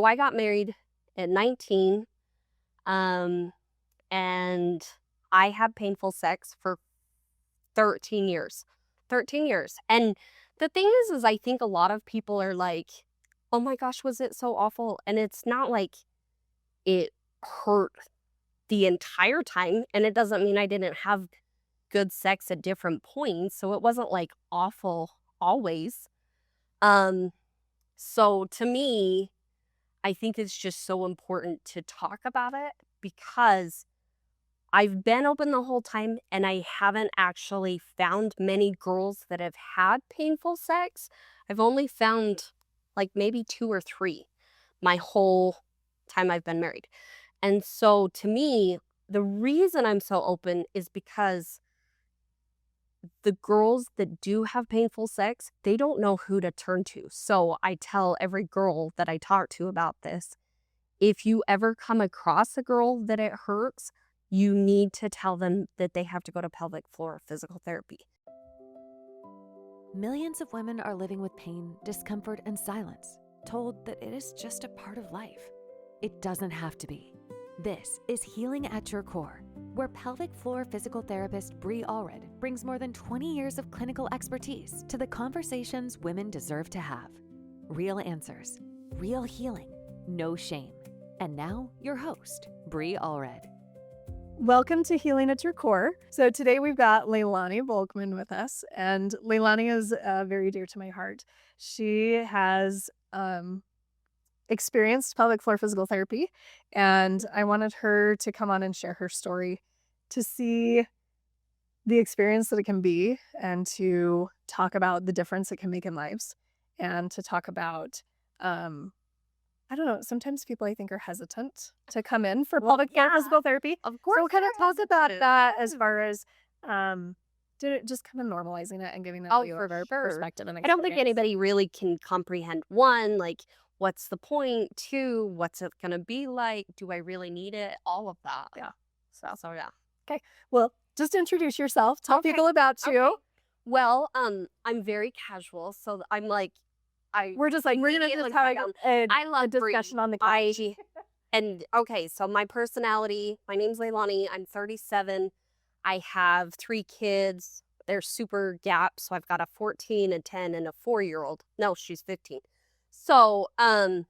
So I got married at 19, and I had painful sex for 13 years. 13 years. And the thing is I think a lot of people are like, oh my gosh, was it so awful? And it's not like it hurt the entire time. And it doesn't mean I didn't have good sex at different points. So it wasn't like awful always. So to me, I think it's just so important to talk about it because I've been open the whole time and I haven't actually found many girls that have had painful sex. I've only found like maybe 2 or 3 my whole time I've been married. And so to me, the reason I'm so open is because the girls that do have painful sex, they don't know who to turn to. So I tell every girl that I talk to about this, if you ever come across a girl that it hurts, you need to tell them that they have to go to pelvic floor physical therapy. Millions of women are living with pain, discomfort, and silence, told that it is just a part of life. It doesn't have to be. This is Healing at Your Core, where pelvic floor physical therapist Bree Allred brings more than 20 years of clinical expertise to the conversations women deserve to have. Real answers, real healing, no shame. And now, your host, Bree Allred. Welcome to Healing at Your Core. So today we've got Leilani Volkmann with us, and Leilani is very dear to my heart. She has experienced pelvic floor physical therapy, and I wanted her to come on and share her story to see the experience that it can be and to talk about the difference it can make in lives and to talk about I don't know. Sometimes people I think are hesitant to come in for pelvic floor physical therapy. Of course. So we'll kind of talk about that as far as just kind of normalizing it and giving that perspective. And I don't think anybody really can comprehend one, like what's the point? 2, what's it gonna be like? Do I really need it? All of that. Yeah. So yeah. Okay. Well, just introduce yourself. Tell people about you. Okay. Well, I'm very casual, so I'm like We're gonna just have I love a discussion Bree. on the couch. Okay, so my personality, my name's Leilani. I'm 37. I have 3 kids. They're super gaps. So I've got a 14, a 10, and a 4-year-old. No, she's 15. So, and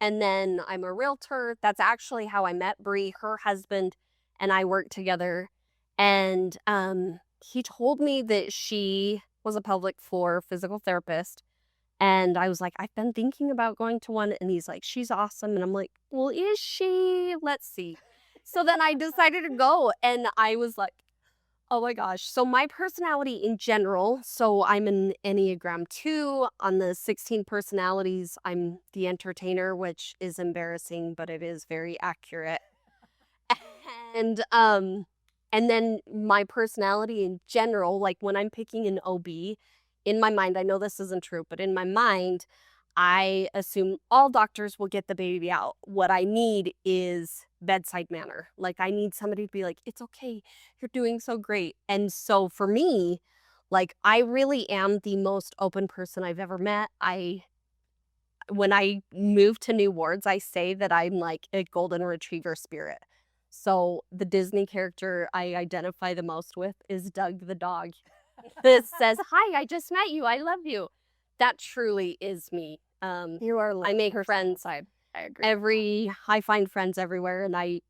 then I'm a realtor. That's actually how I met Bree. Her husband and I worked together. And he told me that she was a pelvic floor physical therapist. And I was like, I've been thinking about going to one. And he's like, she's awesome. And I'm like, well, is she? Let's see. So then I decided to go. And I was like, oh my gosh. So my personality in general, so I'm an Enneagram 2. On the 16 personalities, I'm the entertainer, which is embarrassing, but it is very accurate. And then my personality in general, like when I'm picking an OB, in my mind, I know this isn't true, but in my mind, I assume all doctors will get the baby out. What I need is bedside manner. Like I need somebody to be like, it's okay, you're doing so great. And so for me, like I really am the most open person I've ever met. When I move to new wards, I say that I'm like a golden retriever spirit. So the Disney character I identify the most with is Doug the dog. This says, hi, I just met you. I love you. That truly is me. You are. I make friends. I agree. I find friends everywhere. And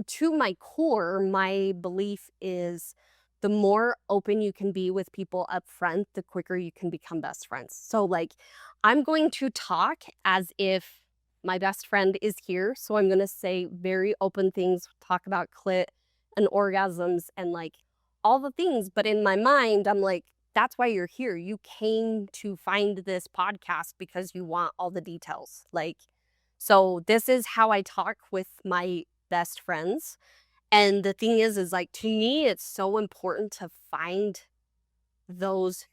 to my core, my belief is the more open you can be with people up front, the quicker you can become best friends. So like, I'm going to talk as if my best friend is here. So I'm going to say very open things, talk about clit and orgasms and like all the things. But in my mind, I'm like, that's why you're here. You came to find this podcast because you want all the details. Like, so this is how I talk with my best friends. And the thing is like, to me, it's so important to find those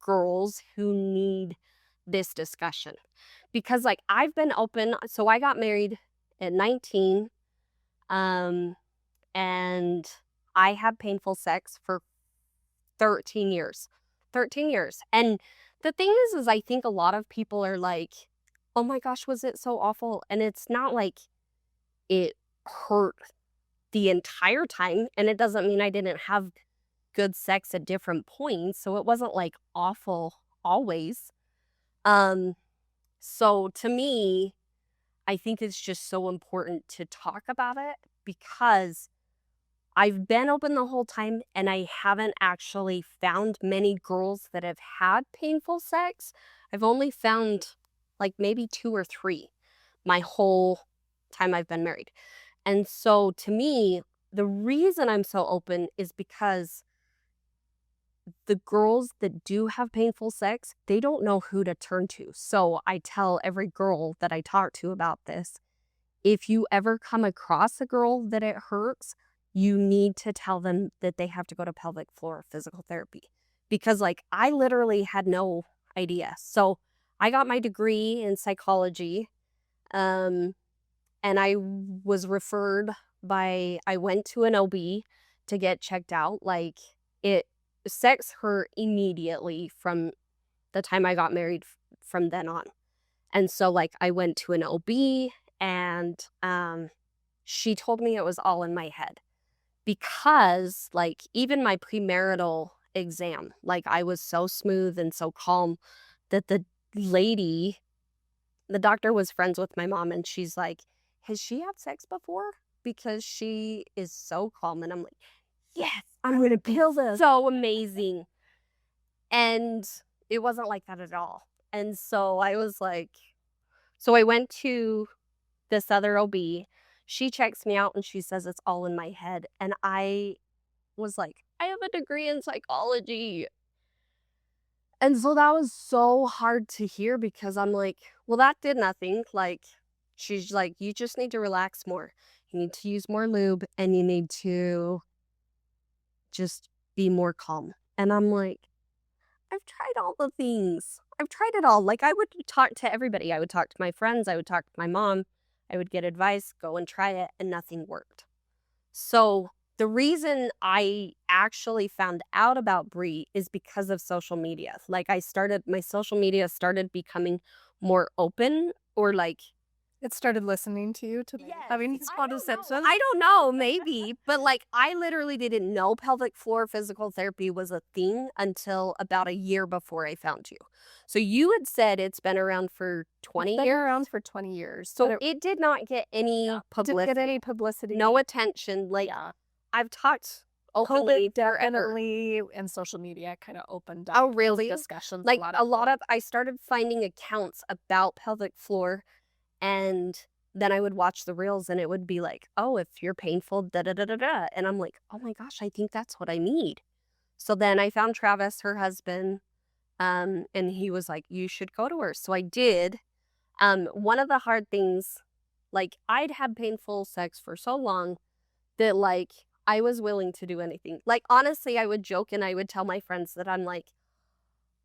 girls who need this discussion. Because like, I've been open. So I got married at 19. And I had painful sex for 13 years. 13 years. And the thing is I think a lot of people are like, oh my gosh, was it so awful? And it's not like it hurt the entire time, and it doesn't mean I didn't have good sex at different points, so it wasn't like awful always. So to me, I think it's just so important to talk about it because I've been open the whole time and I haven't actually found many girls that have had painful sex. I've only found like maybe 2 or 3 my whole time I've been married. And so to me, the reason I'm so open is because the girls that do have painful sex, they don't know who to turn to. So I tell every girl that I talk to about this, if you ever come across a girl that it hurts, you need to tell them that they have to go to pelvic floor physical therapy. Because like I literally had no idea. So I got my degree in psychology. And I was referred I went to an OB to get checked out. Like sex hurt immediately from the time I got married from then on. And so like I went to an OB and she told me it was all in my head because like even my premarital exam, like I was so smooth and so calm that the doctor was friends with my mom and she's like, has she had sex before? Because she is so calm. And I'm like, yes, I'm going to kill this. So amazing. And it wasn't like that at all. And so I was like, so I went to this other OB. She checks me out and she says it's all in my head. And I was like, I have a degree in psychology. And so that was so hard to hear because I'm like, well, that did nothing. Like, she's like, you just need to relax more. You need to use more lube and you need to just be more calm. And I'm like, I've tried all the things. I've tried it all. Like I would talk to everybody. I would talk to my friends. I would talk to my mom. I would get advice, go and try it, and nothing worked. So the reason I actually found out about Bree is because of social media. Like my social media started becoming more open or like It started listening to you to yes, having these conversations. I don't know, maybe. But like I literally didn't know pelvic floor physical therapy was a thing until about a year before I found you. So you had said it's been around for 20 It's been years. around for 20 years. So it did not get any publicity. Didn't get any publicity. No attention. Like I've talked openly COVID definitely and social media kind of opened up. Oh, really? Discussions. Like I started finding accounts about pelvic floor. And then I would watch the reels and it would be like, oh, if you're painful, da da da da da. And I'm like, oh my gosh, I think that's what I need. So then I found Travis, her husband, and he was like, you should go to her. So I did. One of the hard things, like I'd had painful sex for so long that like I was willing to do anything. Like honestly, I would joke and I would tell my friends that I'm like,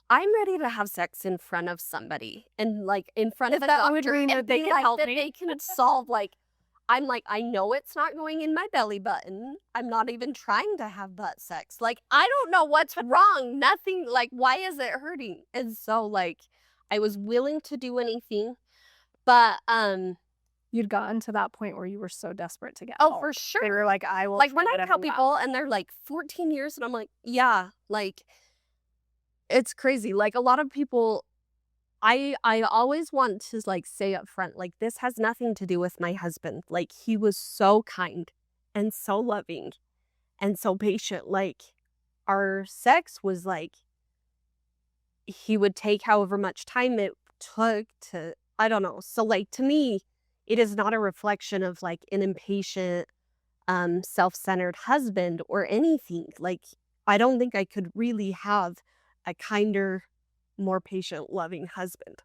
I'm ready to have sex in front of somebody and like in front of a doctor and they can help me. They can solve like, I'm like, I know it's not going in my belly button. I'm not even trying to have butt sex. Like, I don't know what's wrong. Nothing, like, why is it hurting? And so like, I was willing to do anything, but you'd gotten to that point where you were so desperate to get oh, help. for sure. They were like, I will. Like when I tell people and they're like 14 years and I'm like, yeah, like it's crazy. Like a lot of people, I always want to like say up front, like this has nothing to do with my husband. Like he was so kind and so loving and so patient. Like our sex was like, he would take however much time it took to, I don't know. So like to me, it is not a reflection of like an impatient, self-centered husband or anything. Like I don't think I could really have a kinder, more patient, loving husband.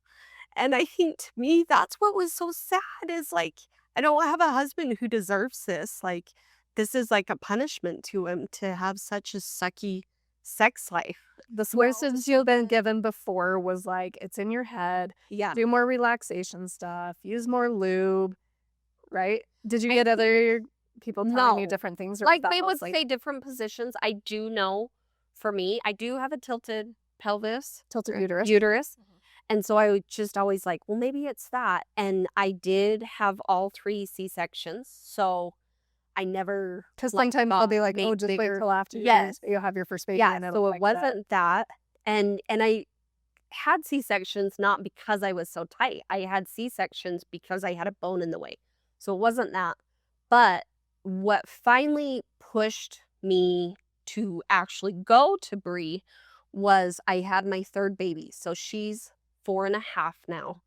And I think to me, that's what was so sad is like, I don't have a husband who deserves this. Like, this is like a punishment to him to have such a sucky sex life. The solutions you've been given before was like, it's in your head. Yeah. Do more relaxation stuff. Use more lube. Right? Did you get other people telling you different things? Or like they would say different positions. I do know for me, I do have a tilted pelvis. Tilted uterus. Uterus. And so I was just always like, well, maybe it's that. And I did have all 3 C-sections, so I never, Because like, sometimes they'll got be like, made oh, just wait bigger. till after Yes. you'll have your first baby Yeah, and it'll so look it like that. wasn't that. And I had C-sections not because I was so tight. I had C-sections because I had a bone in the way. So it wasn't that. But what finally pushed me to actually go to Bree was I had my 3rd baby. So she's 4.5 now.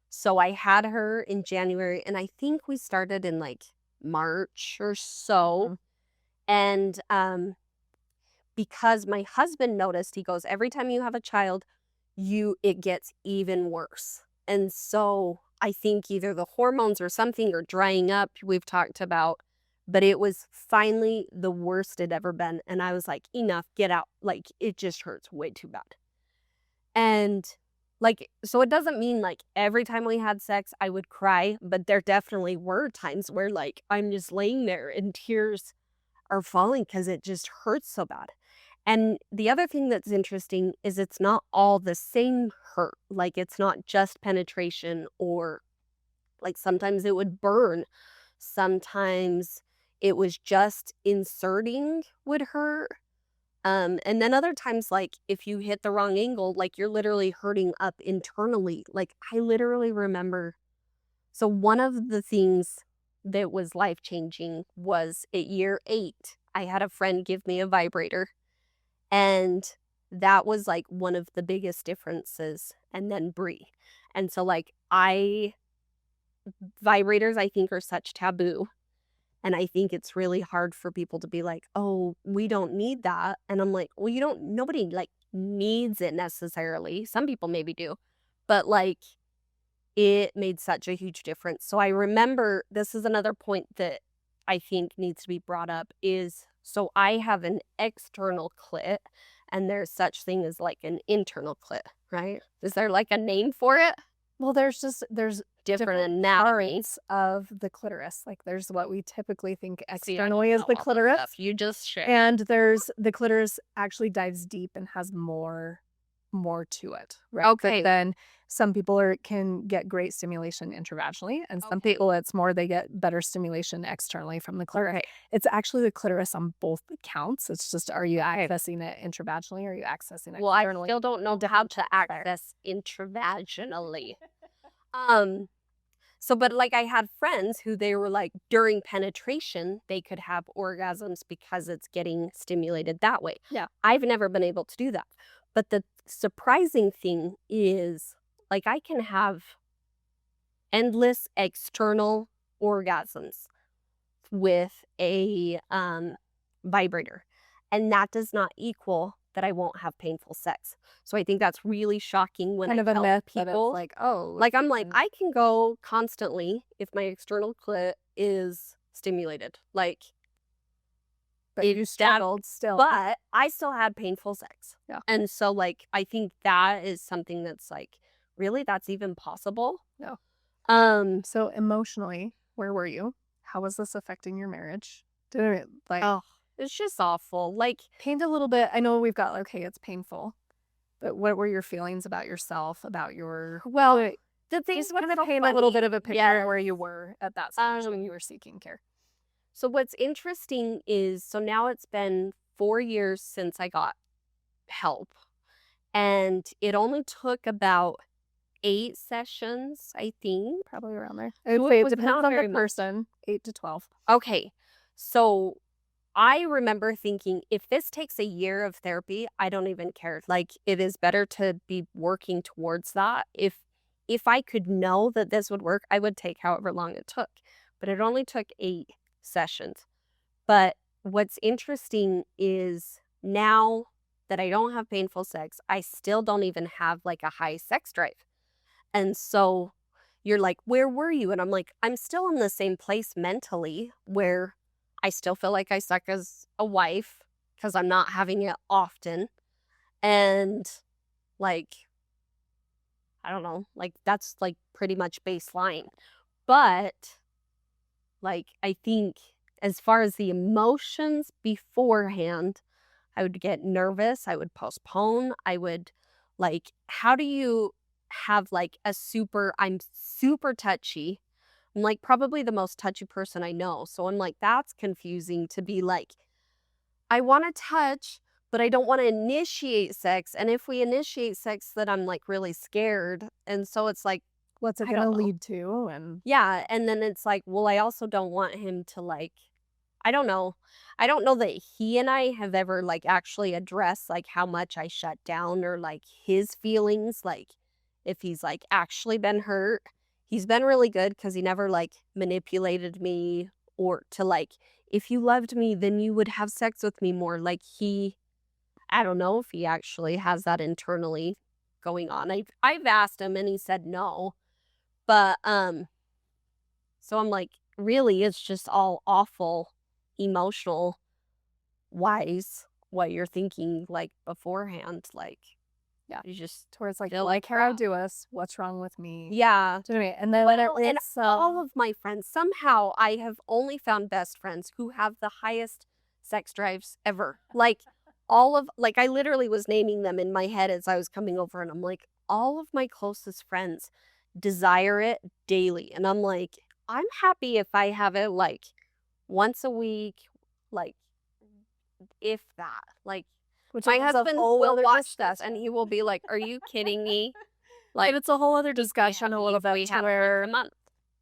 So I had her in January, and I think we started in like March or so. Mhm. And because my husband noticed, he goes, every time you have a child, it gets even worse. And so I think either the hormones or something are drying up, we've talked about, but it was finally the worst it ever been. And I was like, enough, get out. Like, it just hurts way too bad. And like, so it doesn't mean like every time we had sex, I would cry, but there definitely were times where like I'm just laying there and tears are falling because it just hurts so bad. And the other thing that's interesting is it's not all the same hurt. Like, it's not just penetration, or like sometimes it would burn. Sometimes it was just inserting would hurt. And then other times, like if you hit the wrong angle, like you're literally hurting up internally. Like I literally remember. So one of the things that was life changing was at year 8, I had a friend give me a vibrator. And that was like one of the biggest differences. And then Bree. And so like vibrators I think are such taboo. And I think it's really hard for people to be like, oh, we don't need that. And I'm like, well, nobody like needs it necessarily. Some people maybe do. But like it made such a huge difference. So I remember, this is another point that I think needs to be brought up is, so I have an external clit and there's such thing as like an internal clit, right? Is there like a name for it? Well, there's Different anatomy. parts of the clitoris. Like there's what we typically think See, I externally don't as the know all this clitoris. stuff. You just shared. And there's the clitoris actually dives deep and has more to it, right? Okay. But then some people can get great stimulation intravaginally, and some Okay. people it's more they get better stimulation externally from the clitoris. It's actually the clitoris on both accounts. It's just, are you accessing it intravaginally or are you accessing it Well, I externally? still don't know how to access intravaginally. So, but like I had friends who they were like during penetration, they could have orgasms because it's getting stimulated that way. Yeah. I've never been able to do that. But the surprising thing is like I can have endless external orgasms with a vibrator. And that does not equal that I won't have painful sex. So I think that's really shocking when Kind I of a tell myth that people, it's like, oh, like I'm like, I can go constantly if my external clit is stimulated. Like, but you struggled still. but I still had painful sex. Yeah. And so like I think that is something that's like, really, that's even possible? No. Um So emotionally, where were you? How was this affecting your marriage? Did it like oh, it's just awful. Like, paint a little bit? I know we've got, okay, it's painful, but what were your feelings about yourself, about your, well, the the thing just is, what's kind of so paint a little funny- bit of a picture Yeah. where you were at that stage when you were seeking care. So what's interesting is, so now it's been 4 years since I got help. And it only took about 8 sessions, I think. Probably around there. So It was depends not on very the much. person, 8 to 12. Okay. So I remember thinking, if this takes a year of therapy, I don't even care. Like, it is better to be working towards that. If I could know that this would work, I would take however long it took. But it only took 8 sessions. But what's interesting is now that I don't have painful sex, I still don't even have like a high sex drive. And so you're like, where were you? And I'm like, I'm still in the same place mentally where I still feel like I suck as a wife because I'm not having it often. And like, I don't know, like that's like pretty much baseline. But like, I think as far as the emotions beforehand, I would get nervous. I would postpone. I would like, how do you have like I'm super touchy. I'm like probably the most touchy person I know. So I'm like, that's confusing to be like, I want to touch, but I don't want to initiate sex. And if we initiate sex, then I'm like really scared. And so it's like, What's it I going to don't know. lead to? And Yeah. And then it's like, well, I also don't want him to like, I don't know. I don't know that he and I have ever like actually addressed like how much I shut down or like his feelings, like if he's like actually been hurt. He's been really good because he never like manipulated me or to like, if you loved me, then you would have sex with me more. Like I don't know if he actually has that internally going on. I've asked him and he said no. But so I'm like, really, it's just all awful, emotional wise, what you're thinking like beforehand. Like, yeah, you just towards like, feel like crap. Hera do us. What's wrong with me? Yeah. Do you know what I mean? And then Well, and it's all of my friends, somehow I have only found best friends who have the highest sex drives ever. Like, like, I literally was naming them in my head as I was coming over, and I'm like, all of my closest friends desire it daily. And I'm like, I'm happy if I have it like once a week, like, if that. Like, which my is a husband whole will other watch this discussion. and he will be like, are you kidding me? Like, Like, it's a whole other discussion a little we bit to have where a month.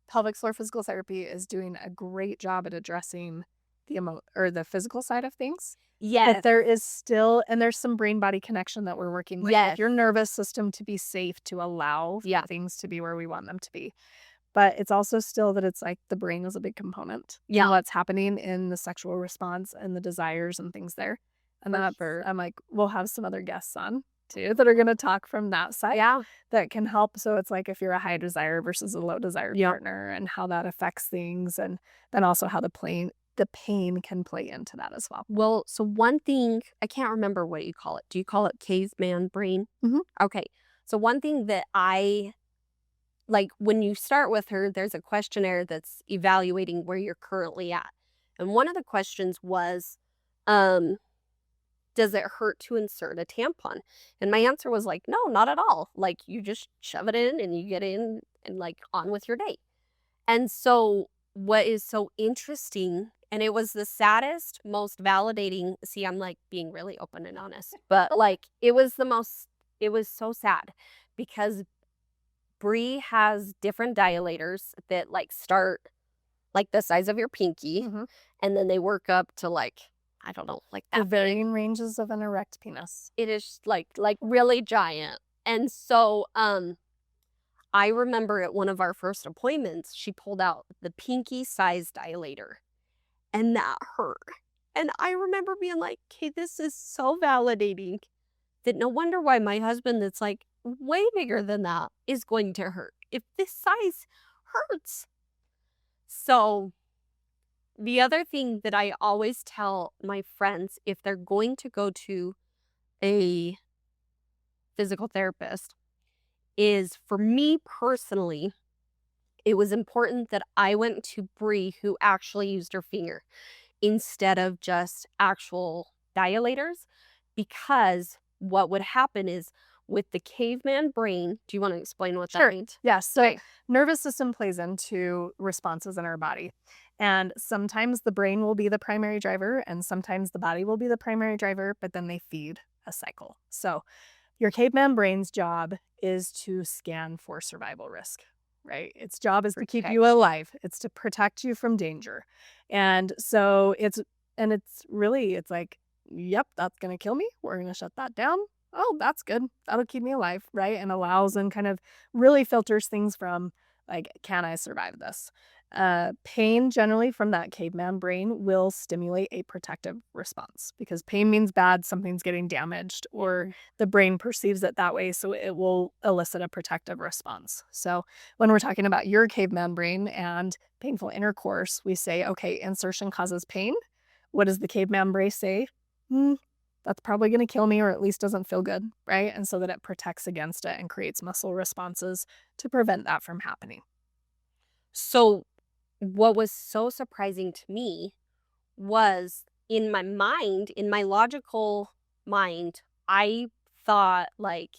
pelvic floor physical therapy is doing a great job at addressing the physical side of things. Yes. But there is still, and there's some brain body connection that we're working with your Yes. nervous system to be safe to allow Yeah. things to be where we want them to be. But it's also still that it's like the brain is a big component in Yeah. what's happening in the sexual response and the desires and things there. And that's, I'm like, we'll have some other guests on too that are going to talk from that side. Yeah. That can help. So it's like if you're a high desire versus a low desire partner and how that affects things, and then also how the pain can play into that as well. Well, so one thing, I can't remember what you call it. Do you call it caveman brain? Mhm. Okay. So one thing that I like, when you start with her, there's a questionnaire that's evaluating where you're currently at. And one of the questions was, does it hurt to insert a tampon? And my answer was like, no, not at all. Like, you just shove it in and you get in and like on with your day. And so what is so interesting, and it was the saddest, most validating, see, I'm like being really open and honest, but like it was so sad because Bree has different dilators that like start like the size of your pinky, and then they work up to like, I don't know, like The that big. varying ranges of an erect penis. It is like really giant. And so I remember at one of our first appointments, she pulled out the pinky size dilator, and that hurt. And I remember being like, okay, this is so validating that no wonder why my husband, that's like way bigger than that, is going to hurt if this size hurts. So the other thing that I always tell my friends, if they're going to go to a physical therapist, is, for me personally, it was important that I went to Bree, who actually used her finger instead of just actual dilators, because what would happen is with the caveman brain, do you want to explain what that means? Yes. So nervous system plays into responses in our body. And sometimes the brain will be the primary driver and sometimes the body will be the primary driver, but then they feed a cycle. So your caveman brain's job is to scan for survival risk, right? Its job is to keep you alive. It's to protect you from danger. And so it's like, yep, that's going to kill me. We're going to shut that down. Oh, that's good. That'll keep me alive, right? And allows and kind of really filters things from like, can I survive this? Pain generally from that caveman brain will stimulate a protective response because pain means bad, something's getting damaged, or the brain perceives it that way, so it will elicit a protective response. So when we're talking about your caveman brain and painful intercourse, we say, okay, insertion causes pain. What does the caveman brain say? That's probably going to kill me, or at least doesn't feel good, right? And so that it protects against it and creates muscle responses to prevent that from happening. So what was so surprising to me was, in my mind, in my logical mind, I thought like,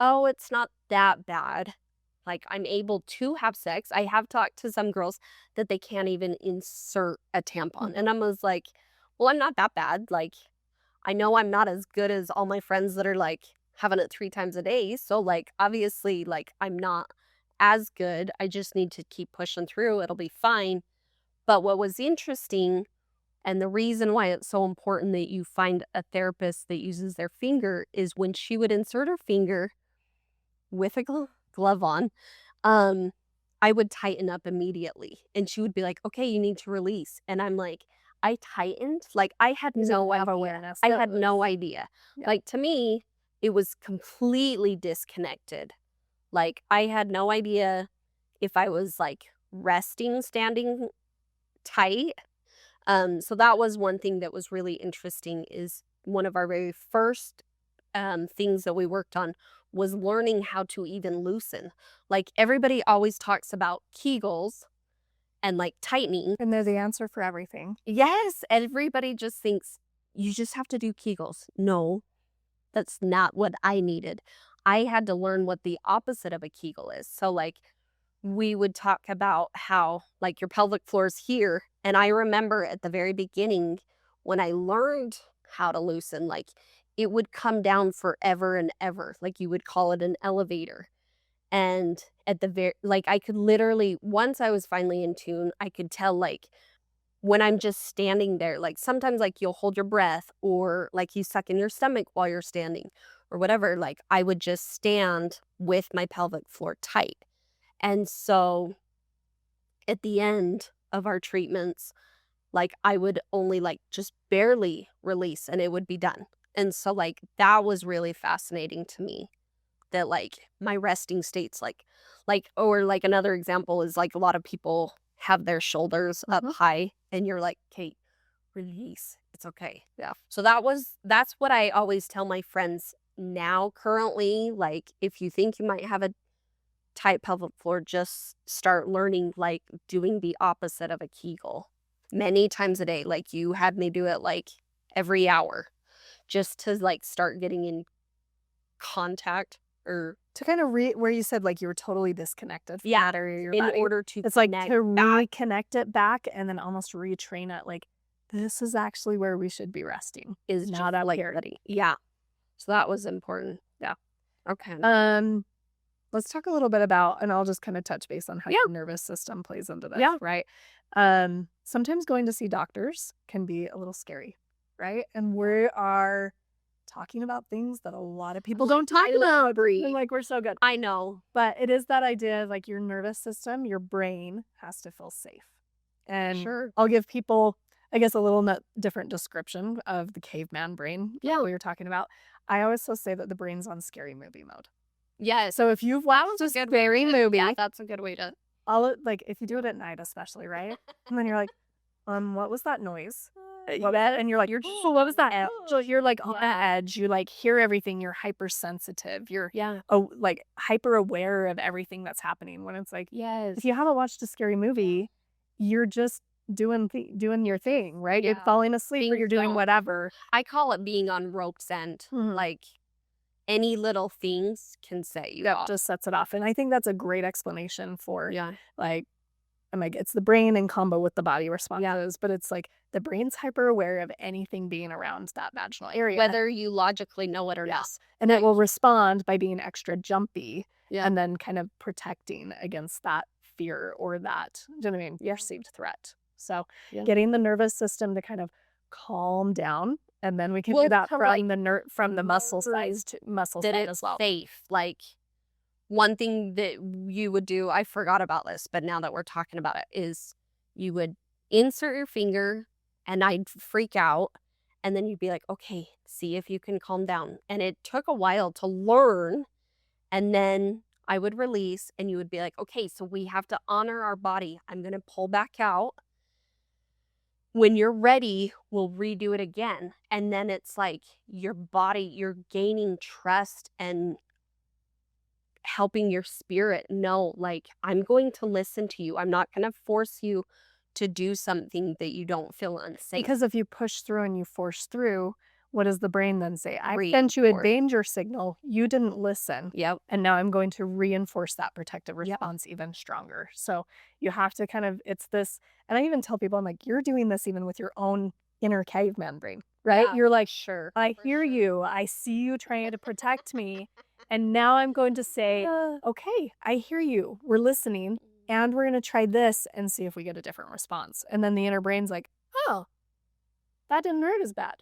oh, it's not that bad. Like, I'm able to have sex. I have talked to some girls that they can't even insert a tampon. And I was like, well, I'm not that bad. Like, I know I'm not as good as all my friends that are like having it 3 times a day. So, like, obviously, like, I'm not as good. I just need to keep pushing through. It'll be fine. But what was interesting, and the reason why it's so important that you find a therapist that uses their finger, is when she would insert her finger with a glove on, I would tighten up immediately. And she would be like, okay, you need to release. And I'm like, I tightened? Like, I had no idea. Awareness. I had no idea. Yeah. Like, to me, it was completely disconnected. Like, I had no idea if I was like resting, standing tight. So that was one thing that was really interesting, is one of our very first things that we worked on was learning how to even loosen. Like, everybody always talks about Kegels and like tightening. And they're the answer for everything. Yes, everybody just thinks you just have to do Kegels. No, that's not what I needed. I had to learn what the opposite of a Kegel is. So like, we would talk about how like your pelvic floor is here. And I remember at the very beginning when I learned how to loosen, like, it would come down forever and ever. Like, you would call it an elevator. And at the very, like, I could literally, once I was finally in tune, I could tell, like, when I'm just standing there, like, sometimes, like, you'll hold your breath, or like you suck in your stomach while you're standing or whatever. Like, I would just stand with my pelvic floor tight. And so at the end of our treatments, like, I would only like just barely release and it would be done. And so like, that was really fascinating to me, that like my resting states, or like another example is like a lot of people have their shoulders up high and you're like, Kate, release. It's okay. Yeah. So that's what I always tell my friends now currently. Like, if you think you might have a tight pelvic floor, just start learning, like, doing the opposite of a Kegel many times a day. Like, you had me do it like every hour, just to like start getting in contact, or To kind of where you said like you were totally disconnected from that area of your in body. order to It's like connect to back. reconnect it back and then almost retrain it. Like, this is actually where we should be resting. Is Not just up like here. ready. Yeah. So that was important. Yeah. Okay. Let's talk a little bit about, and I'll just kind of touch base on how your nervous system plays into this, right? Sometimes going to see doctors can be a little scary, right? And we are talking about things that a lot of people don't talk about. Bree. And like, we're so good. I know. But it is that idea of like your nervous system, your brain has to feel safe. And Sure. I'll give people, I guess, a little different description of the caveman brain like we were talking about. I always say that the brain's on scary movie mode. Yes. So if you've watched a scary movie, yeah, that's a good way to. like if you do it at night, especially, right? And then you're like, what was that noise? And you're like, what was that? So you're like on edge. You like hear everything. You're hypersensitive. You're like hyper aware of everything that's happening. When it's like, if you haven't watched a scary movie, you're just doing your thing, right? You're falling asleep, or you're doing whatever. I call it being on rope's end. Like, any little things can set you off. Just sets it off. And I think that's a great explanation for like, I'm like, it's the brain in combo with the body responses, but it's like the brain's hyper aware of anything being around that vaginal area, whether you logically know it or not. And it will respond by being extra jumpy and then kind of protecting against that fear or that, do you know what I mean? Perceived threat. So getting the nervous system to kind of calm down. And then we can do that from the muscle size to muscle side as well. Safe. Like, one thing that you would do, I forgot about this, but now that we're talking about it, is you would insert your finger and I'd freak out. And then you'd be like, okay, see if you can calm down. And it took a while to learn. And then I would release and you would be like, okay, so we have to honor our body. I'm going to pull back out. When you're ready, we'll redo it again. And then it's like your body, you're gaining trust and helping your spirit know, like, I'm going to listen to you. I'm not going to force you to do something that you don't feel unsafe. Because if you push through and you force through, what does the brain then say? I sent you a Reinforce. danger signal. You didn't listen. Yep. And now I'm going to reinforce that protective response even stronger. So you have to kind of, it's this, and I even tell people, I'm like, you're doing this even with your own inner caveman brain, right? Yeah, You're like, sure. I hear you. I see you trying to protect me. And now I'm going to say, okay, I hear you. We're listening. And we're going to try this and see if we get a different response. And then the inner brain's like, oh, that didn't hurt as bad.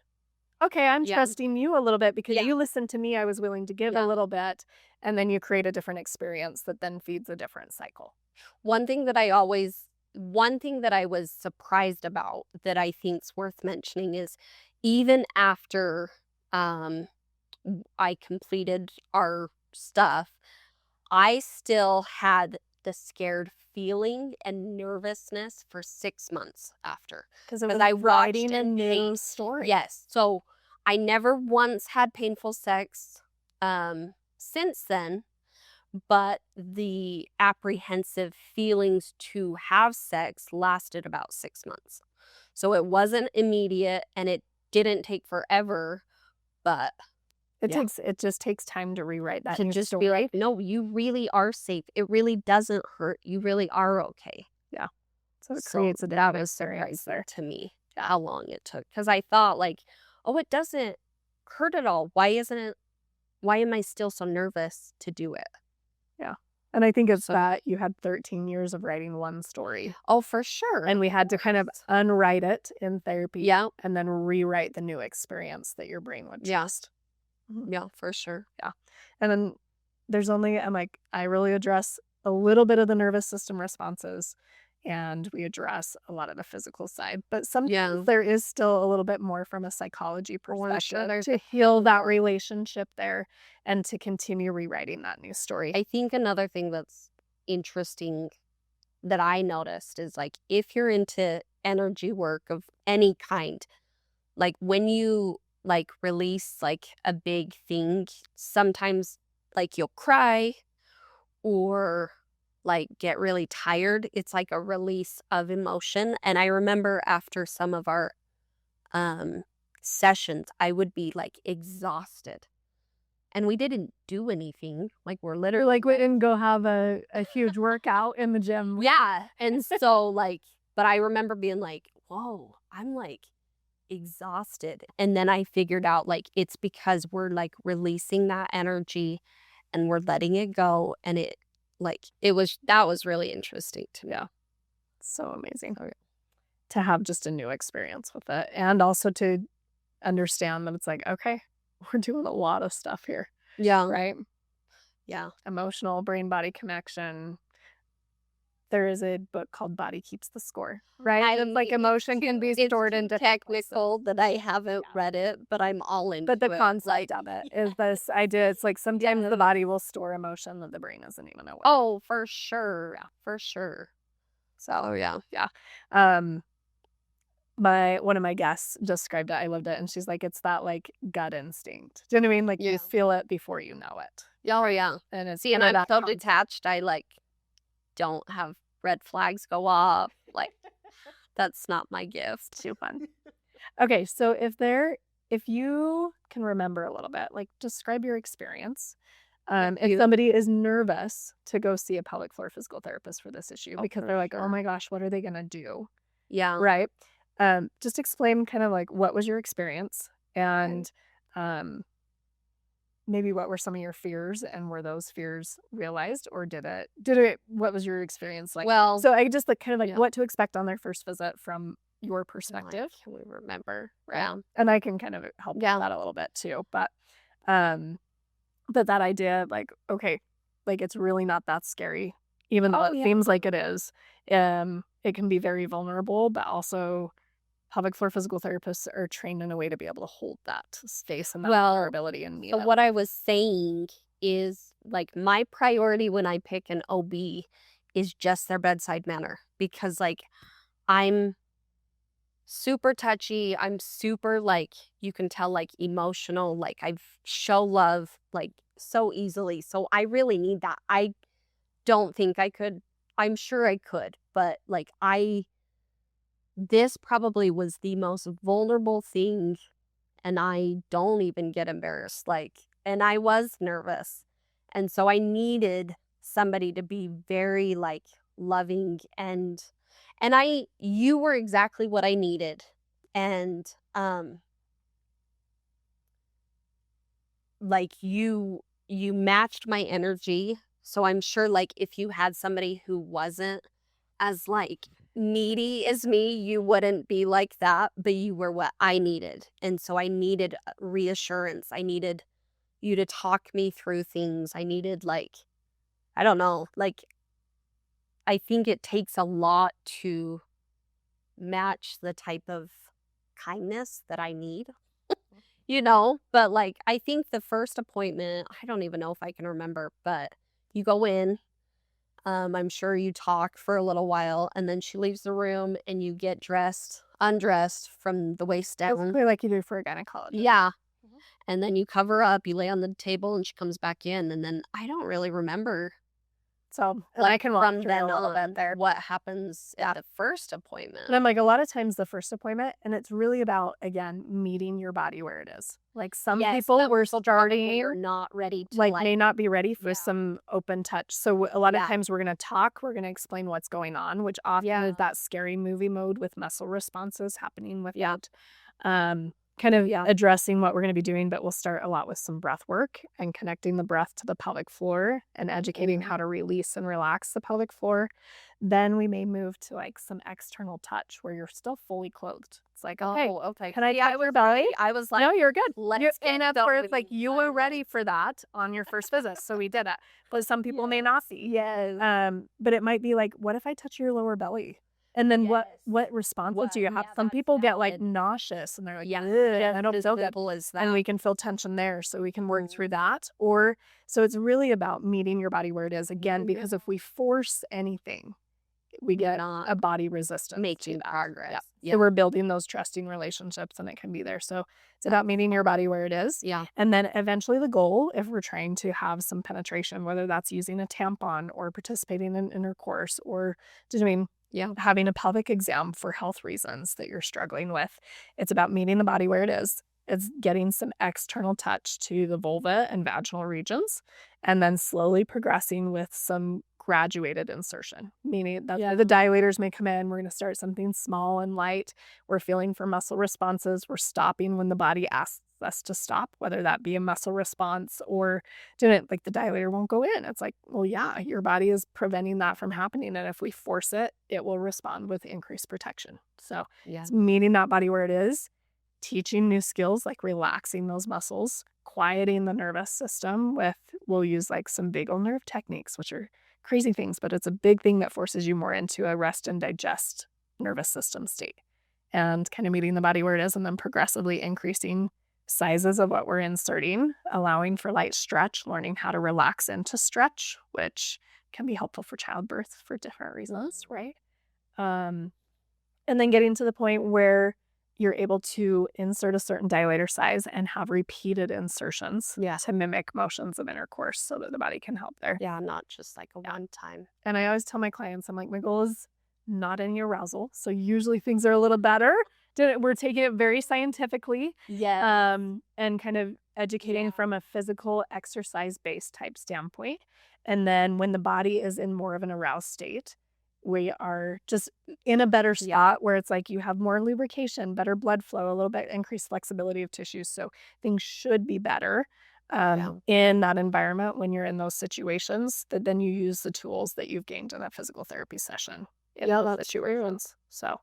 Okay, I'm trusting you a little bit because you listened to me. I was willing to give a little bit. And then you create a different experience that then feeds a different cycle. One thing that I was surprised about that I think's worth mentioning is even after I completed our stuff, I still had the scared feeling and nervousness for 6 months after. Because I watched writing a and new paced. story. Yes. So I never once had painful sex since then, but the apprehensive feelings to have sex lasted about 6 months. So it wasn't immediate and it didn't take forever, but it just takes time to rewrite that to new just story. be like, no, you really are safe. It really doesn't hurt. You really are okay. Yeah. So it So creates a that different was experience surprising there. to me how long it took. Because I thought like, oh, it doesn't hurt at all. Why am I still so nervous to do it? Yeah. And I think it's So- that you had 13 years of writing one story. Oh, for sure. And we had to kind of unwrite it in therapy. Yeah. And then rewrite the new experience that your brain would trust. Yeah, for sure. Yeah. And then there's only, I'm like, I really address a little bit of the nervous system responses and we address a lot of the physical side. But sometimes there is still a little bit more from a psychology perspective to heal that relationship there and to continue rewriting that new story. I think another thing that's interesting that I noticed is like if you're into energy work of any kind, like when you like release like a big thing, sometimes like you'll cry or like get really tired. It's like a release of emotion. And I remember after some of our sessions, I would be like exhausted. And we didn't do anything. Like we're literally Like we didn't go have a huge workout in the gym. yeah. And so like, but I remember being like, whoa, I'm like exhausted. And then I figured out like it's because we're like releasing that energy and we're letting it go. And it like that was really interesting to me. Yeah. So amazing. To have just a new experience with it. And also to understand that it's like, okay, we're doing a lot of stuff here. Yeah. Right? Yeah. Emotional brain-body connection. There is a book called Body Keeps the Score, right? It's like emotion can be stored in technical that I haven't read it, but I'm all into it. But the concept of it is this idea. It's like sometimes the body will store emotion that the brain doesn't even know. Oh, for sure. Yeah. For sure. So yeah. One of my guests described it. I loved it. And she's like, it's that like gut instinct. Do you know what I mean? Like you feel it before you know it. Oh yeah. And it's and I'm so detached. I like don't have red flags go off. Like that's not my gift. Too fun. Okay, so if you can remember a little bit, like describe your experience. If somebody is nervous to go see a pelvic floor physical therapist for this issue because they're like, oh my gosh, what are they gonna do? Yeah. Right. Just explain kind of like what was your experience and maybe what were some of your fears and were those fears realized or did it what was your experience like? Well, so I just like kind of like what to expect on their first visit from your perspective. Can we remember? Yeah. And I can kind of help with that a little bit too. But that idea like, okay, like it's really not that scary, even though it seems like it is. It can be very vulnerable, but also pelvic floor physical therapists are trained in a way to be able to hold that space and that vulnerability and need it. What I was saying is like my priority when I pick an OB is just their bedside manner because like I'm super touchy. I'm super like you can tell like emotional. Like I show love like so easily. So I really need that. I don't think I could. I'm sure I could, but like this probably was the most vulnerable thing and I don't even get embarrassed. And I was nervous. And so I needed somebody to be very loving and you were exactly what I needed. And you matched my energy. So I'm sure if you had somebody who wasn't as needy as me, you wouldn't be like that, but you were what I needed. And so I needed reassurance. I needed you to talk me through things. I needed I don't know, I think it takes a lot to match the type of kindness that I need. But I think the first appointment, I don't even know if I can remember, but you go in, I'm sure you talk for a little while, and then she leaves the room and you get undressed from the waist down. Basically like you do for a gynecologist. Yeah. And then you cover up, you lay on the table, and she comes back in, and then I don't really remember. So I can walk from through then a little on bit there. what happens at the first appointment. And I'm like, a lot of times the first appointment, and it's really about, again, meeting your body where it is. Like some people were starting, you're not ready to may not be ready for some open touch. So a lot of times we're going to talk, we're going to explain what's going on, which often is that scary movie mode with muscle responses happening without addressing what we're going to be doing. But we'll start a lot with some breath work and connecting the breath to the pelvic floor and educating how to release and relax the pelvic floor. Then we may move to some external touch where you're still fully clothed. It's like, okay, can I touch your belly? I was like, no, you're good. Let's and get that's where it's going. you were ready for that on your first visit, so we did it. But some people may not be. Yes. But it might be what if I touch your lower belly? And then what responses do you have? Some people get nauseous and they're like, I don't feel good. And we can feel tension there, so we can work through that. Or so it's really about meeting your body where it is again, because if we force anything, we get a body resistance. Making progress. So we're building those trusting relationships, and it can be there. So it's about meeting your body where it is. Yeah. And then eventually the goal, if we're trying to have some penetration, whether that's using a tampon or participating in intercourse or doing having a pelvic exam for health reasons that you're struggling with, it's about meeting the body where it is. It's getting some external touch to the vulva and vaginal regions, and then slowly progressing with some graduated insertion, meaning that the dilators may come in. We're going to start something small and light. We're feeling for muscle responses. We're stopping when the body asks us to stop, whether that be a muscle response or didn't the dilator won't go in. It's your body is preventing that from happening. And if we force it, it will respond with increased protection. So it's meeting that body where it is, teaching new skills like relaxing those muscles, quieting the nervous system we'll use some vagal nerve techniques, which are crazy things, but it's a big thing that forces you more into a rest and digest nervous system state, and kind of meeting the body where it is, and then progressively increasing sizes of what we're inserting, allowing for light stretch, learning how to relax into stretch, which can be helpful for childbirth for different reasons, right? And then getting to the point where you're able to insert a certain dilator size and have repeated insertions to mimic motions of intercourse so that the body can help there. Yeah, not just a one time. And I always tell my clients, I'm like, my goal is not any arousal. So usually things are a little better. We're taking it very scientifically. And kind of educating from a physical exercise-based type standpoint. And then when the body is in more of an aroused state, we are just in a better spot where it's you have more lubrication, better blood flow, a little bit increased flexibility of tissues. So things should be better in that environment when you're in those situations, that then you use the tools that you've gained in a physical therapy session in those situations. So,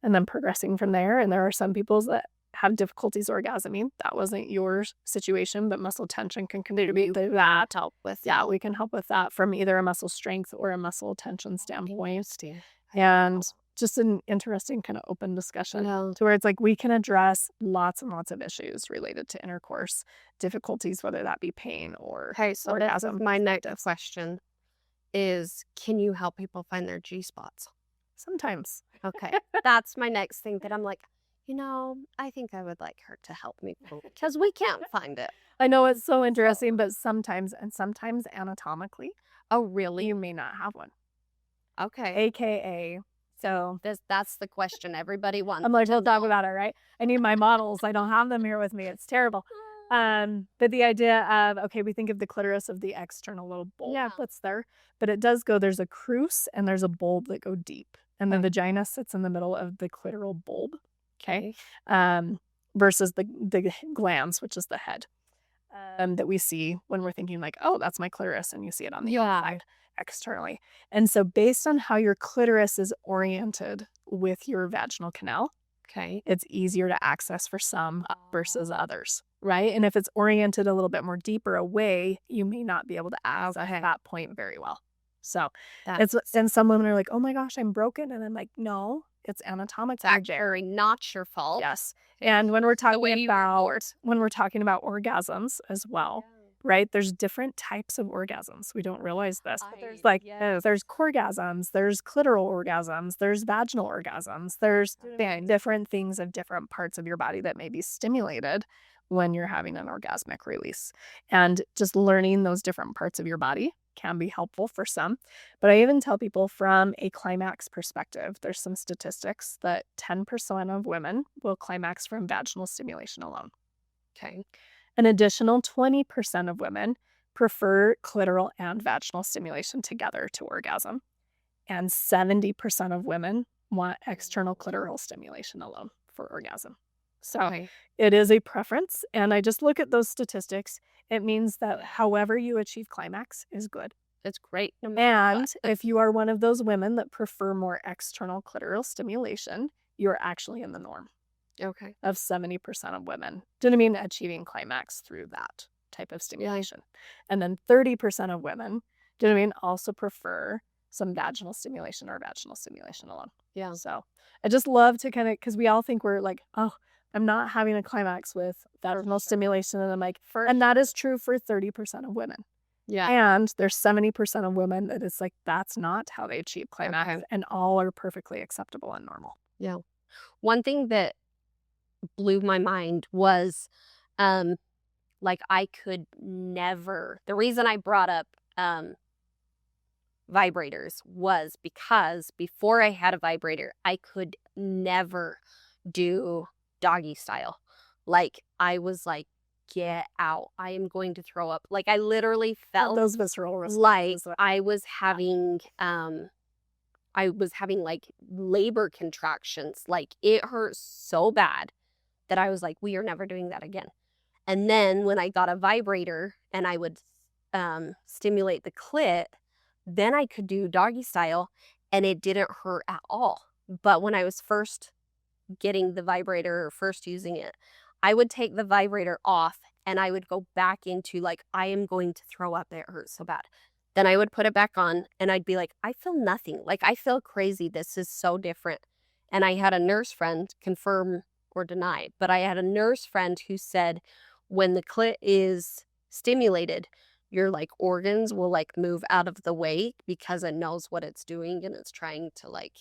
and then progressing from there. And there are some people that have difficulties orgasming. That wasn't your situation, but muscle tension can contribute to that. Help with we can help with that from either a muscle strength or a muscle tension standpoint. And just an interesting kind of open discussion to where it's we can address lots and lots of issues related to intercourse difficulties, whether that be pain or orgasm. My next question is, can you help people find their G-spots? Sometimes. Okay. That's my next thing that I'm I think I would like her to help me because we can't find it. I know it's so interesting, but sometimes anatomically. Oh, really? You may not have one. Okay. AKA So That's the question everybody wants. I'm like, we'll talk about it, right? I need my models. I don't have them here with me. It's terrible. But the idea of, okay, we think of the clitoris of the external little bulb that's there, but it does go, there's a crus and there's a bulb that go deep. And the vagina sits in the middle of the clitoral bulb, okay? Versus the glans, which is the head, that we see when we're thinking like, oh, that's my clitoris, and you see it on the outside externally. And so based on how your clitoris is oriented with your vaginal canal, it's easier to access for some versus others, right? And if it's oriented a little bit more deeper away, you may not be able to access that point very well. So and some women are like, oh my gosh, I'm broken. And I'm like, no, it's anatomically actually not your fault. Yes. And when we're talking about orgasms as well, right? There's different types of orgasms. We don't realize this. But there's like there's corgasms, there's clitoral orgasms, there's vaginal orgasms. There's different things of different parts of your body that may be stimulated when you're having an orgasmic release. And just learning those different parts of your body can be helpful for some. But I even tell people from a climax perspective, there's some statistics that 10% of women will climax from vaginal stimulation alone. An additional 20% of women prefer clitoral and vaginal stimulation together to orgasm. And 70% of women want external clitoral stimulation alone for orgasm. So it is a preference. And I just look at those statistics. It means that however you achieve climax is good. It's great. And if you are one of those women that prefer more external clitoral stimulation, you're actually in the norm. Of 70% of women. Do you know what I mean? Achieving climax through that type of stimulation. And then 30% of women, do you know what I mean? Also prefer some vaginal stimulation or vaginal stimulation alone. So I just love to kind of, because we all think we're like, oh, I'm not having a climax with vaginal stimulation. And I'm like, and that is true for 30% of women. And there's 70% of women that it's like, that's not how they achieve climax. And all are perfectly acceptable and normal. One thing that blew my mind was, like, I could never, the reason I brought up, vibrators was because before I had a vibrator, I could never do doggy style. Like, I was like, get out. I am going to throw up. Like, I literally felt those visceral responses. Like I was having like labor contractions. Like, it hurt so bad that I was like, we are never doing that again. And then when I got a vibrator and I would stimulate the clit, then I could do doggy style and it didn't hurt at all. But when I was first getting the vibrator or first using it, I would take the vibrator off and I would go back into like, I am going to throw up. It hurts so bad. Then I would put it back on and I'd be like, I feel nothing. Like, I feel crazy. This is so different. And I had a nurse friend confirm or deny, but I had a nurse friend who said when the clit is stimulated, your like organs will like move out of the way because it knows what it's doing and it's trying to like,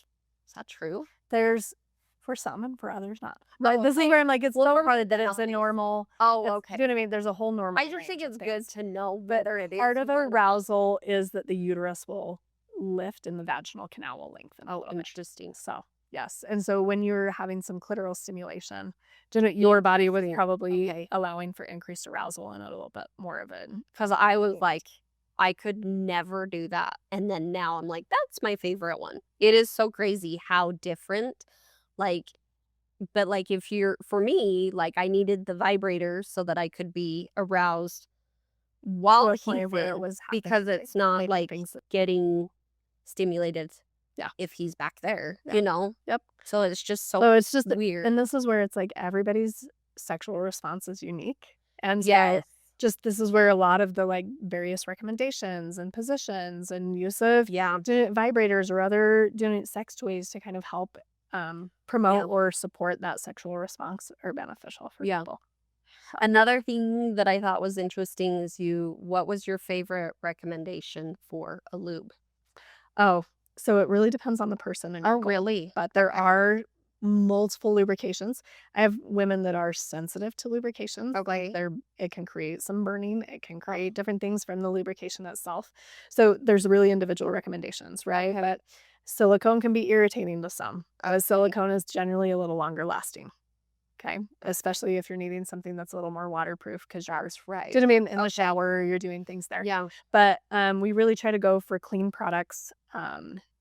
is that true? There's for some and for others not. But this is where I'm like, it's so hard that it's a normal. Do you know what I mean? There's a whole normal. I just think it's good to know whether it is. Part of arousal is that the uterus will lift and the vaginal canal will lengthen. Oh, interesting. So yes. And so when you're having some clitoral stimulation, your body was probably allowing for increased arousal and a little bit more of it. Because I was like, I could never do that. And then now I'm like, that's my favorite one. It is so crazy how different, like, but like if you're, for me, like I needed the vibrator so that I could be aroused while he's in, because it's not like getting stimulated if he's back there, you know? So it's just so it's just weird. And this is where it's like everybody's sexual response is unique. And so just this is where a lot of the like various recommendations and positions and use of vibrators or other sex toys to kind of help promote or support that sexual response are beneficial for people. Another thing that I thought was interesting is what was your favorite recommendation for a lube? Oh, so it really depends on the person. And really? But there are multiple lubrications. I have women that are sensitive to lubrications. It can create some burning. It can create different things from the lubrication itself. So there's really individual recommendations, right? But Silicone can be irritating to some, but silicone is generally a little longer lasting. Okay. Especially if you're needing something that's a little more waterproof because you're, right. do you know what I mean? In the shower, you're doing things there. Yeah. But we really try to go for clean products.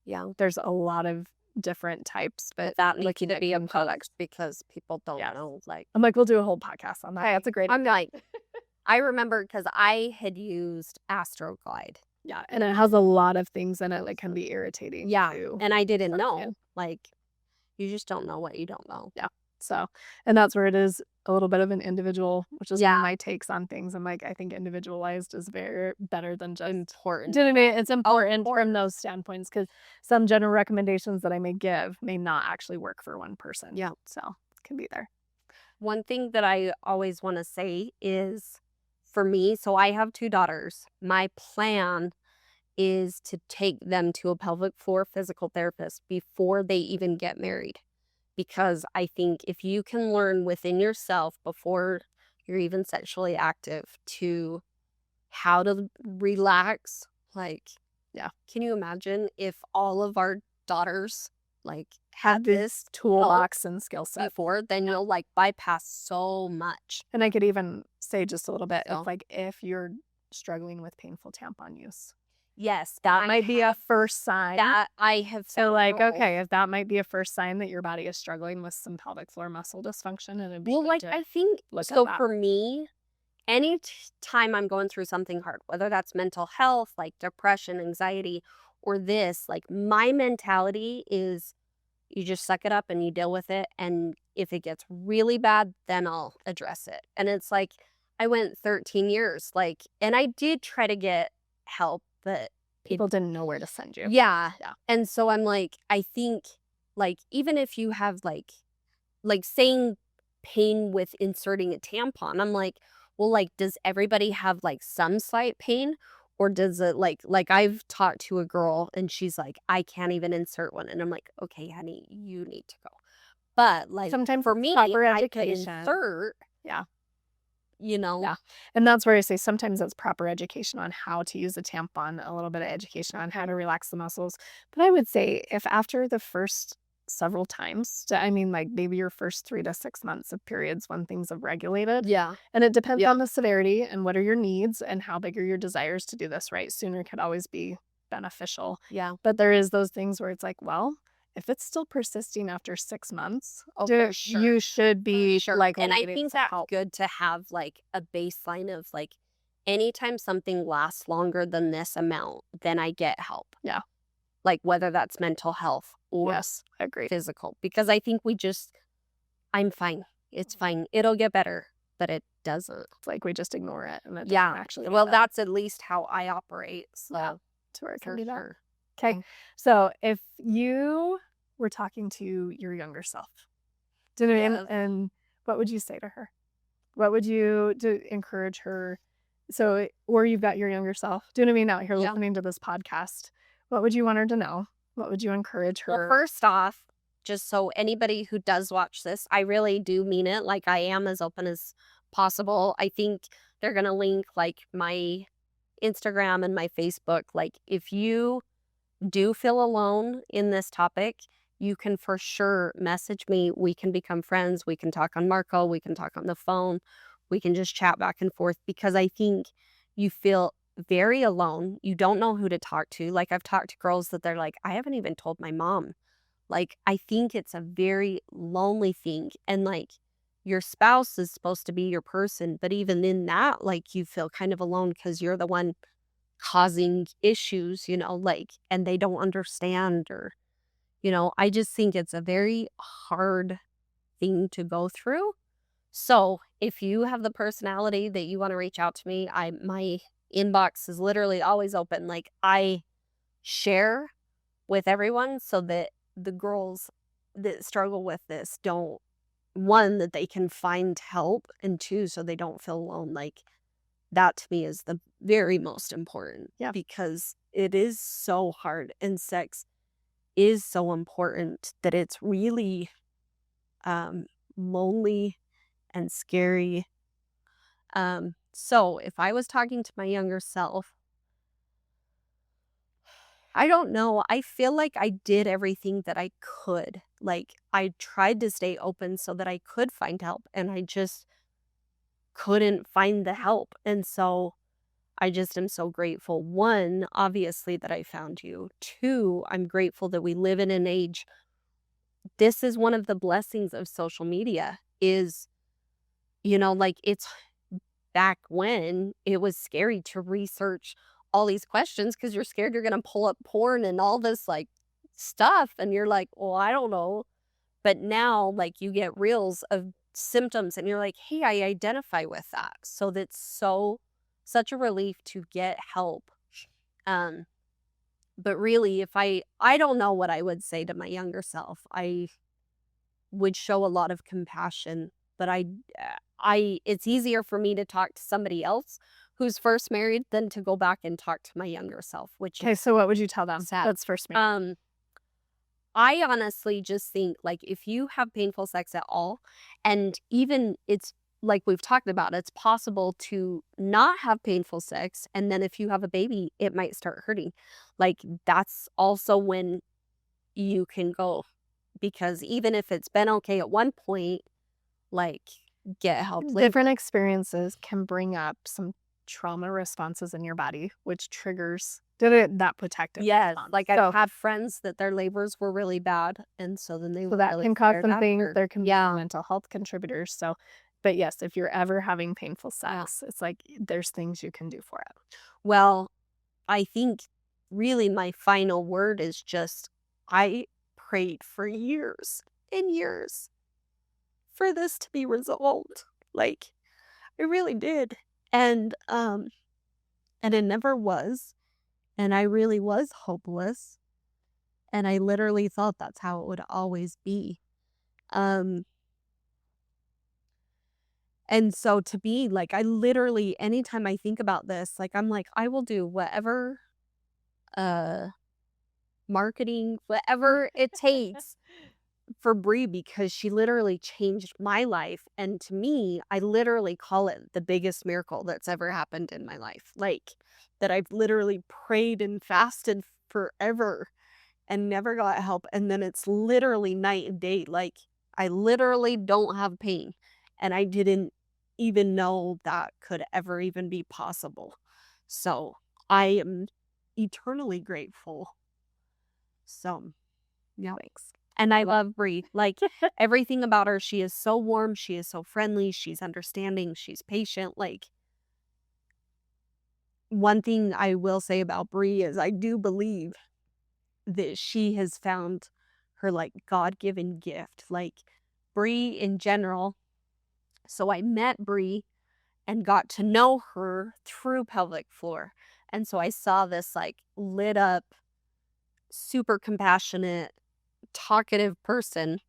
Yeah. There's a lot of different types, but that needs looking to at be a clean product because people don't know. Like, I'm like, we'll do a whole podcast on that. That's a great. I'm like, I remember because I had used Astroglide. Yeah, and it has a lot of things in it that can be irritating. Yeah, too. and I didn't know. Like, you just don't know what you don't know. Yeah. So, and that's where it is a little bit of an individual, which is one of Yeah. my takes on things. I'm like, I think individualized is better than just Important. Do you know what I mean? It's important from those standpoints because some general recommendations that I may give may not actually work for one person. Yeah. So it can be there. One thing that I always want to say is for me, so I have 2 daughters. My plan is to take them to a pelvic floor physical therapist before they even get married. Because I think if you can learn within yourself before you're even sexually active to how to relax, like, Yeah. can you imagine if all of our daughters like had this toolbox and skill set before, then you'll like bypass so much. And I could even say just a little bit So. of like if you're struggling with painful tampon use. Yes, That might be a first sign. that I have So like, found. okay, if that might be a first sign that your body is struggling with some pelvic floor muscle dysfunction, and it'd be Well, good like to I think look so at that. for me, any time I'm going through something hard, whether that's mental health, like depression, anxiety, or this, like my mentality is you just suck it up and you deal with it. And if it gets really bad, then I'll address it. And it's like I went 13 years, like, and I did try to get help, but People didn't know where to send you. yeah. Yeah. And so I'm like, I think like even if you have like saying pain with inserting a tampon, I'm like, well, like, does everybody have like some slight pain? Or does it like I've talked to a girl and she's like, I can't even insert one. And I'm like, okay, honey, you need to go. But like Sometimes for me, proper I can education. insert, Yeah. you know. Yeah. And that's where I say sometimes it's proper education on how to use a tampon, a little bit of education on how to relax the muscles. But I would say if after the first several times, I mean, like maybe your first 3 to 6 months of periods when things have regulated. Yeah. And it depends on the severity and what are your needs and how big are your desires to do this, right? Sooner could always be beneficial. Yeah. But there is those things where it's like, well, if it's still persisting after 6 months, for sure. you should be like, and I think that's good to have like a baseline of like anytime something lasts longer than this amount, then I get help. Yeah. Like whether that's mental health or Yes, I agree. physical. Because I think I'm fine. It's fine. It'll get better, but it doesn't. It's like we just ignore it and it doesn't Yeah. actually. Well, that's at least how I operate. So Yeah, to where it can for be that. sure. Okay. So if you were talking to your younger self, do you know what I mean? Yes. And what would you say to her? What would you to encourage her? So, or you've got your younger self, do you know what I mean? Out here listening to this podcast, what would you want her to know? What would you encourage her? Well, first off, just so anybody who does watch this, I really do mean it. Like I am as open as possible. I think they're going to link like my Instagram and my Facebook. Like if you do feel alone in this topic, you can for sure message me. We can become friends. We can talk on Marco. We can talk on the phone. We can just chat back and forth because I think you feel very alone. You don't know who to talk to. Like I've talked to girls that they're like, I haven't even told my mom. Like I think it's a very lonely thing. And like your spouse is supposed to be your person. But even in that, like you feel kind of alone because you're the one causing issues, you know, like, and they don't understand or, you know, I just think it's a very hard thing to go through. So if you have the personality that you want to reach out to me, my inbox is literally always open. Like I share with everyone so that the girls that struggle with this don't, one, that they can find help, and two, so they don't feel alone. Like that to me is the very most important. Yeah. Because it is so hard and sex is so important that it's really lonely and scary. So if I was talking to my younger self, I don't know. I feel like I did everything that I could. Like, I tried to stay open so that I could find help, and I just couldn't find the help. And so I just am so grateful. One, obviously, that I found you. Two, I'm grateful that we live in an age. This is one of the blessings of social media is, like, it's back when it was scary to research all these questions because you're scared you're going to pull up porn and all this like stuff. And you're like, well, I don't know. But now, like, you get reels of symptoms and you're like, hey, I identify with that. So that's such a relief to get help. But really, if I don't know what I would say to my younger self. I would show a lot of compassion, but it's easier for me to talk to somebody else who's first married than to go back and talk to my younger self, which Okay, is so what would you tell them sad. that's first married? I honestly just think, like, if you have painful sex at all, and even it's like we've talked about, it's possible to not have painful sex, and then if you have a baby, it might start hurting. Like, that's also when you can go, because even if it's been okay at one point, like, get help later. Different experiences can bring up some trauma responses in your body, which triggers that protective Yes, response. like, So I've had friends that their labors were really bad, and so then they were that really can cause scared some things. after. There can be Yeah. mental health contributors. So, but yes, if you're ever having painful Yeah. sex, it's like there's things you can do for it. Well, I think really my final word is just, I prayed for years and years for this to be resolved. Like, I really did. And it never was. And I really was hopeless. And I literally thought that's how it would always be. And so to me, like, I literally, anytime I think about this, like, I'm like, I will do whatever uh marketing, whatever it takes for Bree, because she literally changed my life. And to me, I literally call it the biggest miracle that's ever happened in my life. Like, that I've literally prayed and fasted forever and never got help. And then it's literally night and day. Like, I literally don't have pain. And I didn't even know that could ever even be possible. So I am eternally grateful. So, yeah. Thanks. And I love Bree. Like, everything about her, she is so warm, she is so friendly, she's understanding, she's patient. Like, one thing I will say about Bree is I do believe that she has found her, like, God-given gift. Like, Bree in general. So I met Bree and got to know her through pelvic floor. And so I saw this, like, lit up, super compassionate, talkative person.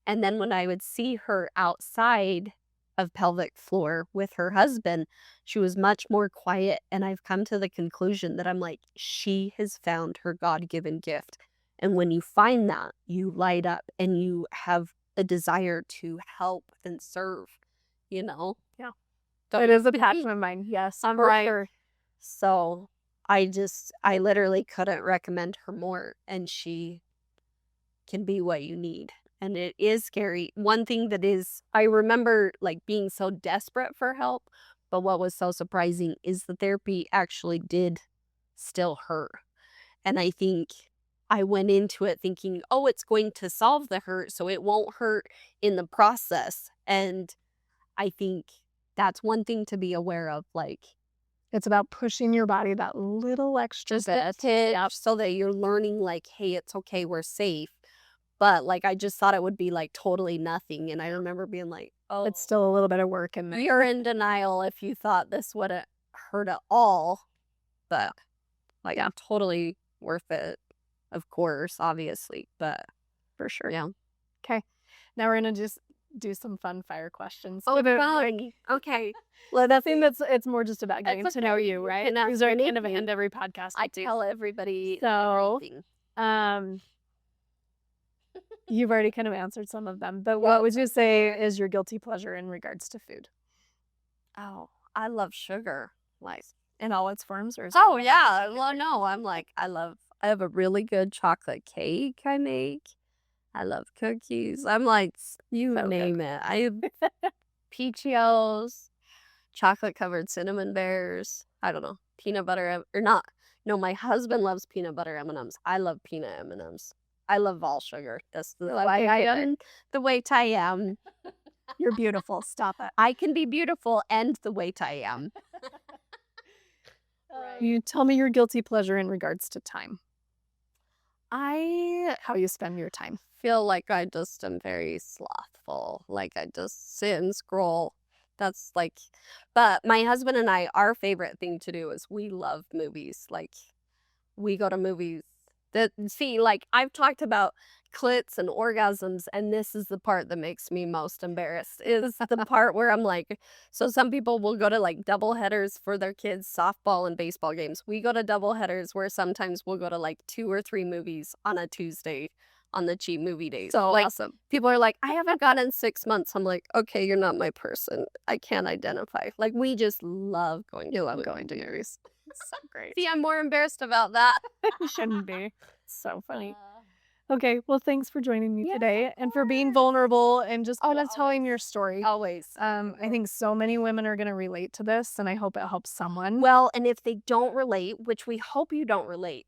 And then when I would see her outside of pelvic floor with her husband, she was much more quiet. And I've come to the conclusion that I'm like, she has found her God-given gift. And when you find that, you light up and you have a desire to help and serve, you know? Yeah. So It is a passion of mine. Yes, I'm for right. sure. So I literally couldn't recommend her more. And she can be what you need. And it is scary. One thing that is, I remember, like, being so desperate for help, but what was so surprising is the therapy actually did still hurt. And I think I went into it thinking, oh, it's going to solve the hurt, so it won't hurt in the process. And I think that's one thing to be aware of, like, It's about pushing your body that little extra just a bit. tip, Yep. so that you're learning, like, hey, it's okay, we're safe. But, like, I just thought it would be, like, totally nothing, and I remember being like, "Oh, It's still a little bit of work in there. you're in denial if you thought this wouldn't hurt at all." But, like, Yeah. totally worth it, of course, obviously, but For sure. yeah. Okay. Now we're gonna just do some fun fire questions. Oh, Like, okay. well, I think it's more just about getting That's to know okay. you, You right? can ask These are me kind of end every podcast. I we do. tell everybody So, everything. You've already kind of answered some of them, but what would you say is your guilty pleasure in regards to food? Oh, I love sugar. Like, In all its forms, or is oh, there- yeah. Well, no, I'm like, I love I have a really good chocolate cake I make. I love cookies. I'm like, you So name good. it. I have Peachios, chocolate covered cinnamon bears. I don't know, peanut butter or not. No, my husband loves peanut butter M&Ms. I love peanut M&Ms. I love all sugar. That's why I am the weight I am. You're beautiful. Stop it. I can be beautiful and the weight I am. You tell me your guilty pleasure in regards to time, I how you spend your time. feel like I just am very slothful. Like I just sit and scroll. That's like, but my husband and I, our favorite thing to do is we love movies. Like we go to movies that, see, like I've talked about clits and orgasms, and this is the part that makes me most embarrassed, is the part where I'm like, so some people will go to like double headers for their kids' softball and baseball games. We go to double headers where sometimes we'll go to like 2 or 3 movies on a Tuesday on the cheap movie days. So like, awesome. people are like, I haven't gone in 6 months. I'm like, okay, you're not my person. I can't identify. Like, we just love going You to love movies. going to movies. It's so great. See, I'm more embarrassed about that. You shouldn't be. So funny. Okay, well, thanks for joining me today and for being vulnerable and just telling your story. Always. I think so many women are going to relate to this, and I hope it helps someone. Well, and if they don't relate, which we hope you don't relate,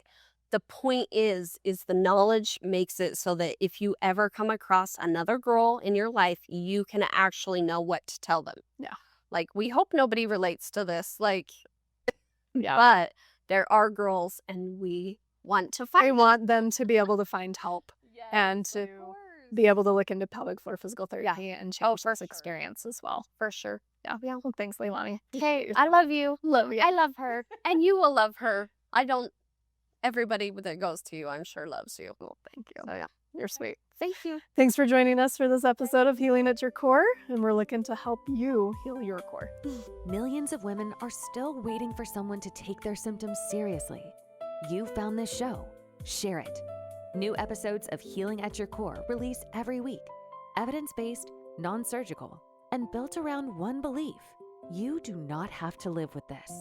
the point is the knowledge makes it so that if you ever come across another girl in your life, you can actually know what to tell them. Yeah. Like, we hope nobody relates to this. Like, Yeah. but there are girls, and we want to I find want them to be able to find help and to be able to look into pelvic floor physical therapy and change for this sure. experience as well. for sure. Yeah. Well, thanks, Leilani. Okay, I love you. Love you. I love her. And you will love her. Everybody that goes to you, I'm sure, loves you. Well, thank you. So, yeah. You're sweet. Thank you. Thanks for joining us for this episode of Healing at Your Core, and we're looking to help you heal your core. Millions of women are still waiting for someone to take their symptoms seriously. You found this show. Share it. New episodes of Healing at Your Core release every week. Evidence-based, non-surgical, and built around one belief: you do not have to live with this.